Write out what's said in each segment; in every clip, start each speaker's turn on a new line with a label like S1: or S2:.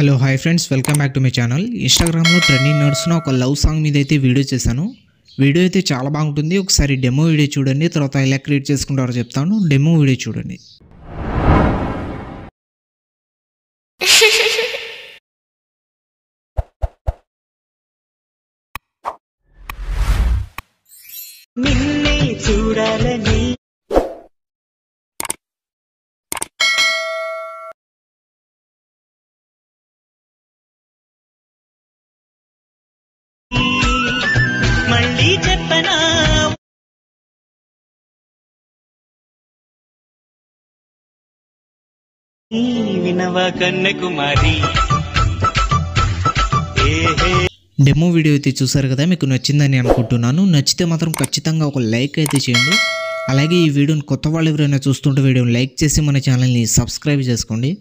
S1: Hello hi friends, welcome back to my channel. ఇన్స్టాగ్రామ్లో trending నడుస్తున్న ఒక లవ్ సాంగ్ మీద అయితే వీడియో చేశాను. వీడియో అయితే చాలా బాగుంటుంది. ఒకసారి డెమో వీడియో చూడండి, తర్వాత ఎలా క్రియేట్ చేసుకుంటారో చెప్తాను. డెమో వీడియో చూడండి.
S2: నిన్నే చూడాలని మళ్ళీ చెప్పనా వినవా కన్యాకుమారి.
S1: డెమో వీడియో అయితే చూసారు కదా, మీకు నచ్చిందని అనుకుంటున్నాను. నచ్చితే మాత్రం ఖచ్చితంగా ఒక లైక్ అయితే చేయండి. అలాగే ఈ వీడియోని కొత్త వాళ్ళు ఎవరైనా చూస్తుంటే వీడియోని లైక్ చేసి మన ఛానల్ని సబ్స్క్రైబ్ చేసుకోండి.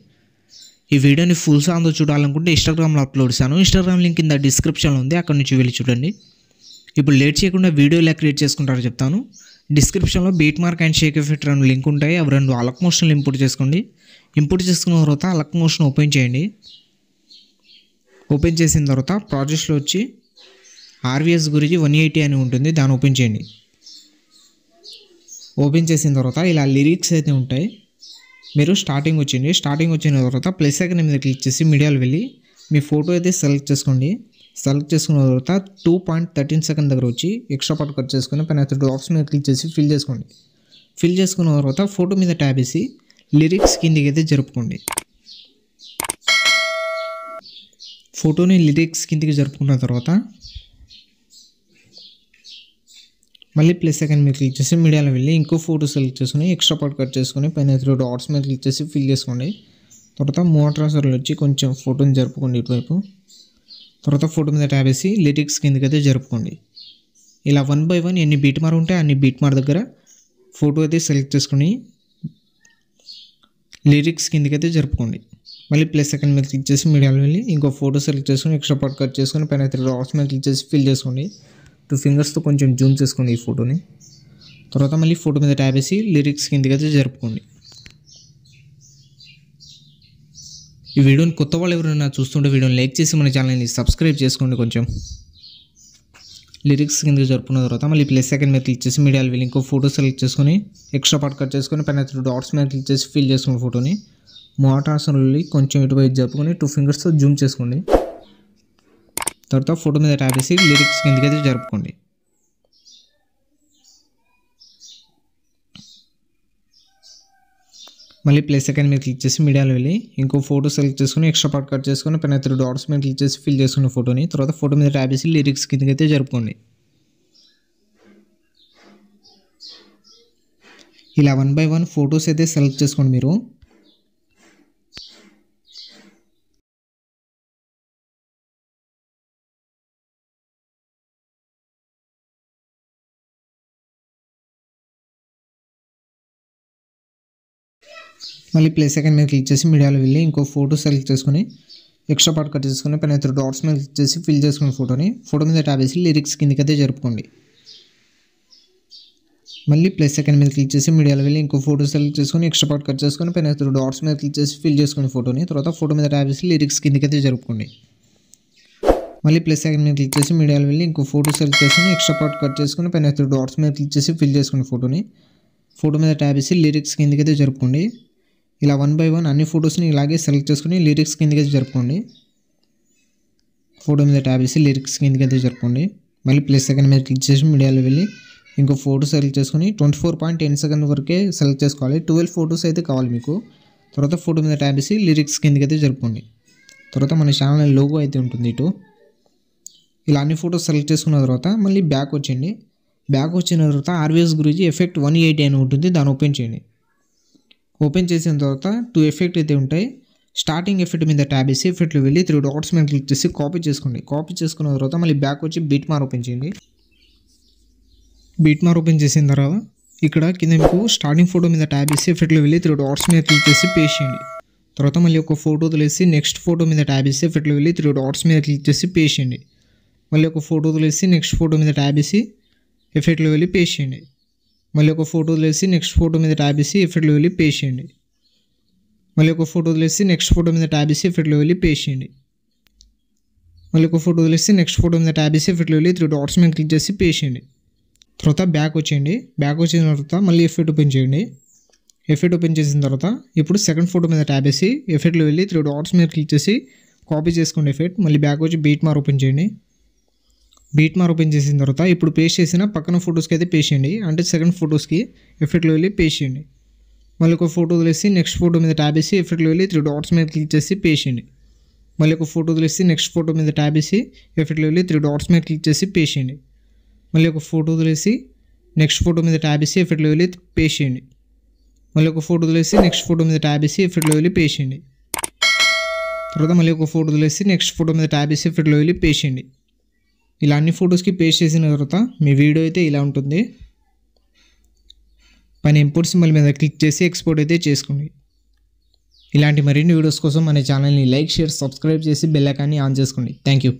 S1: ఈ వీడియోని ఫుల్ సాంగ్తో చూడాలనుకుంటే ఇన్స్టాగ్రామ్లో అప్లోడ్ చేశాను. ఇన్స్టాగ్రామ్ లింక్ కింద డిస్క్రిప్షన్లో ఉంది, అక్కడ నుంచి వెళ్ళి చూడండి. ఇప్పుడు లేట్ చేయకుండా వీడియో ఎలా క్రియేట్ చేసుకుంటారో చెప్తాను. డిస్క్రిప్షన్లో beat mark and Sheikh effect రెండు లింక్ ఉంటాయి. అవి రెండు అలక్ మోషన్లు ఇంపోర్ట్ చేసుకోండి. ఇంపోర్ట్ చేసుకున్న తర్వాత అలక్ మోషన్ ఓపెన్ చేయండి. ఓపెన్ చేసిన తర్వాత ప్రాజెక్ట్స్లో వచ్చి ఆర్వీఎస్ గురించి 180 అని ఉంటుంది, దాన్ని ఓపెన్ చేయండి. ఓపెన్ చేసిన తర్వాత ఇలా లిరిక్స్ అయితే ఉంటాయి. మీరు స్టార్టింగ్ వచ్చిన తర్వాత ప్లస్ ఐకాన్ మీద క్లిక్ చేసి మీడియాలో వెళ్ళి మీ ఫోటో అయితే సెలెక్ట్ చేసుకోండి. సెలెక్ట్ చేసుకున్న తర్వాత 2.13 సెకండ్ దగ్గర వచ్చి ఎక్స్ట్రా పార్ట్ కట్ చేసుకుని పైన డ్రాప్స్ మీద క్లిక్ చేసి ఫిల్ చేసుకోండి. ఫిల్ చేసుకున్న తర్వాత ఫోటో మీద ట్యాబ్ వేసి లిరిక్స్ కిందికి అయితే జరుపుకోండి. ఫోటోని లిరిక్స్ కిందికి జరుపుకున్న తర్వాత మళ్ళీ ప్లస్ సెకండ్ మీద క్లిక్ చేసి మీడియాలో వెళ్ళి ఇంకో ఫోటో సెలెక్ట్ చేసుకుని ఎక్స్ట్రా పార్ట్ కట్ చేసుకుని పైన డాట్స్ మీద క్లిక్ చేసి ఫిల్ చేసుకోండి. తర్వాత మోటార్సర్లు వచ్చి కొంచెం ఫోటోని జరుపుకోండి ఇటువైపు. తర్వాత ఫోటో మీద ట్యాబ్ వేసి లిరిక్స్ కిందకి అయితే జరుపుకోండి. ఇలా 1 by 1 ఎన్ని బీట్ మార్ ఉంటే అన్ని బీట్ మార్ దగ్గర ఫోటో అయితే సెలెక్ట్ చేసుకుని లిరిక్స్ కిందకి అయితే జరుపుకోండి. మళ్ళీ ప్లస్ సెకండ్ మీద క్లిక్ చేసి మీడియాలో వెళ్ళి ఇంకో ఫోటో సెలెక్ట్ చేసుకుని ఎక్స్ట్రా పార్ట్ కట్ చేసుకుని పైన డాట్స్ మీద క్లిక్ చేసి ఫిల్ చేసుకోండి. 2 ఫింగర్స్తో కొంచెం జూమ్ చేసుకోండి ఈ ఫోటోని. తర్వాత మళ్ళీ ఫోటో మీద ట్యాబ్ వేసి లిరిక్స్ కిందకి అయితే జరుపుకోండి. ఈ వీడియోని కొత్త వాళ్ళు ఎవరైనా చూస్తుంటే వీడియోని లైక్ చేసి మన ఛానల్ని సబ్స్క్రైబ్ చేసుకోండి. కొంచెం లిరిక్స్ కిందకి జరుపుకున్న తర్వాత మళ్ళీ ప్లస్ సెకండ్ మీద క్లిక్ చేసి మీడియాలో వెళ్ళి ఇంకో ఫోటో సెలెక్ట్ చేసుకొని ఎక్స్ట్రా పార్ట్ కట్ చేసుకొని పైన డాట్స్ మీద క్లిక్ చేసి ఫిల్ చేసుకున్న ఫోటోని మోటార్స్లో వెళ్ళి కొంచెం ఇటువైపు జరుపుకొని 2 ఫింగర్స్తో జూమ్ చేసుకోండి. తర్వాత ఫోటో మీద ట్యాబ్ వేసి లిరిక్స్ కిందకి అయితే జరుపుకోండి. మళ్ళీ ప్లస్ సెకండ్ మీద క్లిక్ చేసి మీడియాలో వెళ్ళి ఇంకో ఫోటో సెలెక్ట్ చేసుకుని ఎక్స్ట్రా పార్ట్ కట్ చేసుకొని పైన డాట్స్ మీద క్లిక్ చేసి ఫిల్ చేసుకున్న ఫోటోని తర్వాత ఫోటో మీద ట్యాబ్ వేసి లిరిక్స్ కిందకి అయితే జరుపుకోండి. ఇలా 1 by 1 ఫొటోస్ అయితే సెలెక్ట్ చేసుకోండి మీరు. మళ్ళీ ప్లస్ సెకండ్ మీద క్లిక్ చేసి మీడియాలో వెళ్ళి ఇంకో ఫోటో సెలెక్ట్ చేసుకుని ఎక్స్ట్రా పార్ట్ కట్ చేసుకుని పైన డాట్స్ మీద క్లిక్ చేసి ఫిల్ చేసుకున్న ఫోటోని ఫోటో మీద ట్యాబ్ వేసి లిరిక్స్ కిందకి అయితే జరుపుకోండి. మళ్ళీ ప్లస్ సెకండ్ మీద క్లిక్ చేసి మీడియాలో వెళ్ళి ఇంకో ఫోటో సెలెక్ట్ చేసుకుని ఎక్స్ట్రా పార్ట్ కట్ చేసుకుని పైన డాట్స్ మీద క్లిక్ చేసి ఫిల్ చేసుకున్న ఫోటోని తర్వాత ఫోటో మీద ట్యాబ్ వేసి లిరిక్స్ కిందకి అయితే జరుపుకోండి. మళ్ళీ ప్లస్ సెకండ్ మీద క్లిక్ చేసి మీడియాలో వెళ్ళి ఇంకో ఫోటో సెలెక్ట్ చేసుకుని ఎక్స్ట్రా పార్ట్ కట్ చేసుకుని పైన డాట్స్ మీద క్లిక్ చేసి ఫిల్ చేసుకున్న ఫోటోని ఫోటో మీద ట్యాబ్ వేసి లిరిక్స్ కిందకి అయితే జరుపుకోండి. ఇలా 1 by 1 అన్ని ఫొటోస్ని ఇలాగే సెలెక్ట్ చేసుకుని లిరిక్స్ కిందకి జరుపుకోండి. ఫోటో మీద ట్యాబ్ వేసి లిరిక్స్ కిందకి అయితే జరుపుకోండి. మళ్ళీ ప్లస్ సెకండ్ మీద క్లిక్ చేసి మీడియాలో వెళ్ళి ఇంకో ఫోటో సెలెక్ట్ చేసుకుని 24.10 సెకండ్ వరకే సెలెక్ట్ చేసుకోవాలి. 12 ఫొటోస్ అయితే కావాలి మీకు. తర్వాత ఫోటో మీద ట్యాబ్ వేసి లిరిక్స్ కిందకి అయితే జరుపుకోండి. తర్వాత మన ఛానల్ లోగో అయితే ఉంటుంది ఇటు. ఇలా అన్ని ఫొటోస్ సెలెక్ట్ చేసుకున్న తర్వాత మళ్ళీ బ్యాక్ వచ్చేయండి. బ్యాక్ వచ్చిన తర్వాత ఆర్వీఎస్ గురించి ఎఫెక్ట్ 180 అని ఉంటుంది, దాన్ని ఓపెన్ చేయండి. ఓపెన్ చేసిన తర్వాత 2 ఎఫెక్ట్ అయితే ఉంటాయి. స్టార్టింగ్ ఎఫెక్ట్ మీద ట్యాబ్ వేసి ఎఫెక్ట్లో వెళ్ళి 3 డాట్స్ మీద క్లిక్ చేసి కాపీ చేసుకోండి. కాపీ చేసుకున్న తర్వాత మళ్ళీ బ్యాక్ వచ్చి బీట్ మార్ ఓపెన్ చేయండి. బీట్ మార్ ఓపెన్ చేసిన తర్వాత ఇక్కడ కింద మీకు స్టార్టింగ్ ఫోటో మీద ట్యాబ్ వేసి ఎఫెక్ట్లో వెళ్ళి 3 డాట్స్ మీద క్లిక్ చేసి పేస్ట్ చేయండి. తర్వాత మళ్ళీ ఒక ఫోటో వదిలేసి నెక్స్ట్ ఫోటో మీద ట్యాబ్ వేసి ఎఫెక్ట్లో వెళ్ళి 3 డాట్స్ మీద క్లిక్ చేసి పేస్ట్ చేయండి. మళ్ళీ ఒక ఫోటో వదిలేసి నెక్స్ట్ ఫోటో మీద ట్యాబ్ వేసి ఎఫెక్ట్లో వెళ్ళి పేస్ట్ చేయండి. మళ్ళీ ఒక ఫోటో వదిలేసి నెక్స్ట్ ఫోటో మీద ట్యాబ్ వేసి ఎఫెక్ట్లో వెళ్ళి పేస్ట్ చేయండి. మళ్ళీ ఒక ఫోటో వదిలేసి నెక్స్ట్ ఫోటో మీద ట్యాబ్ చేసి ఎఫెక్ట్లో వెళ్ళి పేస్ట్ చేయండి. మళ్ళీ ఒక ఫోటో వదిలేసి నెక్స్ట్ ఫోటో మీద ట్యాబ్ చేసి ఎఫెక్ట్లో వెళ్ళి 3 డాట్స్ మీద క్లిక్ చేసి పేస్ట్ చేయండి. తర్వాత బ్యాక్ వచ్చేయండి. బ్యాక్ వచ్చిన తర్వాత మళ్ళీ ఎఫెక్ట్ ఓపెన్ చేయండి. ఎఫెక్ట్ ఓపెన్ చేసిన తర్వాత ఇప్పుడు సెకండ్ ఫోటో మీద ట్యాబ్ చేసి ఎఫెక్ట్లో వెళ్ళి 3 డాట్స్ మీద క్లిక్ చేసి కాపీ చేసుకోండి ఎఫెక్ట్. మళ్ళీ బ్యాక్ వచ్చి బీట్ మార్క్ ఓపెన్ చేయండి. బీట్ మార్క్ ఓపెన్ చేసిన తర్వాత ఇప్పుడు పేస్ట్ చేసిన పక్కన ఫొటోస్కి అయితే పేస్ట్ చేయండి. అంటే సెకండ్ ఫొటోస్కి ఎఫెక్ట్లో వెళ్ళి పేస్ట్ చేయండి. మళ్ళీ ఒక ఫోటో వదిలేసి నెక్స్ట్ ఫోటో మీద ట్యాబ్ చేసి ఎఫెక్ట్లో వెళ్ళి 3 డాట్స్ మీద క్లిక్ చేసి పేస్ట్ చేయండి. మళ్ళీ ఒక ఫోటో వదిలేసి నెక్స్ట్ ఫోటో మీద ట్యాబ్ చేసి ఎఫెక్ట్లో వెళ్ళి 3 డాట్స్ మీద క్లిక్ చేసి పేస్ట్ చేయండి. మళ్ళీ ఒక ఫోటో వదిలేసి నెక్స్ట్ ఫోటో మీద ట్యాబ్ చేసి ఎఫెక్ట్లో వెళ్ళి పేస్ట్ చేయండి. మళ్ళీ ఒక ఫోటో వదిలేసి నెక్స్ట్ ఫోటో మీద ట్యాబ్ చేసి ఎఫెక్ట్లో వెళ్ళి పేస్ట్ చేయండి. తర్వాత మళ్ళీ ఒక ఫోటో వదిలేసి నెక్స్ట్ ఫోటో మీద ట్యాబ్ చేసి ఎఫెక్ట్లో వెళ్ళి పేస్ట్ చేయండి. ఇలా అన్ని ఫొటోస్కి పేస్ట్ చేసిన తర్వాత మీ వీడియో అయితే ఇలా ఉంటుంది. పైన ఇంపోర్ట్ సింబల్ మీద క్లిక్ చేసి ఎక్స్పోర్ట్ అయితే చేసుకోండి. ఇలాంటి మరిన్ని వీడియోస్ కోసం మన ఛానల్ని లైక్, షేర్, సబ్స్క్రైబ్ చేసి బెల్ ఐకాన్ని ఆన్ చేసుకోండి. Thank you.